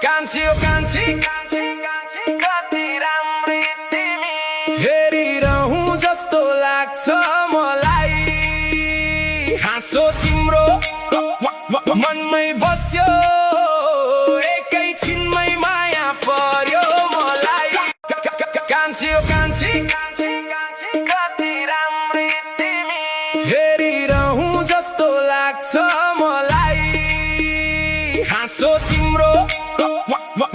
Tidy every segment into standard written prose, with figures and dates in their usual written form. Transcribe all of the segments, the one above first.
कान्छी कति राम्री तिमी हेरिरहँ जस्तो लाग्छ मलाई हाँसो तिम्रो मनमै बस्यो एकैछिनमै माया पर्यो मलाई कान्छी कति राम्री तिमी हेरिरहँ जस्तो लाग्छ मलाई हाँसो तिम्रो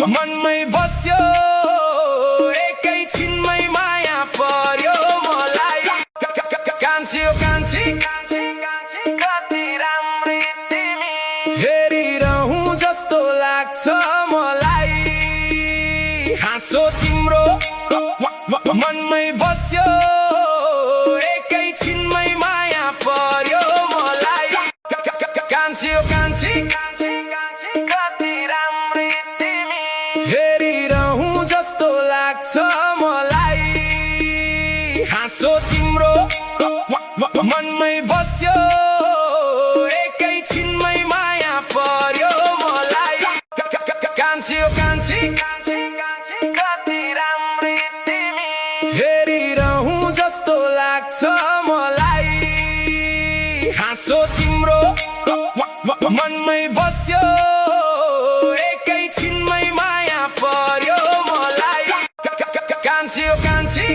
मनमै बस्यो एकैछिनमै माया पर्यो मलाई कान्छी कति राम्री तिमी हेरिरहँ जस्तो लाग्छ मलाई हाँसो तिम्रो मनमै बस्यो एकैछिनमै माया पर्यो मलाई कान्छी कति राम्री तिमी हेरिरहँ जस्तो लाग्छ मलाई हाँसो तिम्रो मनमै बस्यो एकैछिनमै माया पर्यो मलाई कान्छी कति राम्री तिमी हेरिरहँ जस्तो लाग्छ मलाई हाँसो तिम्रो मनमै बस्यो एकैछिनमै माया पर्यो मलाई कान्छी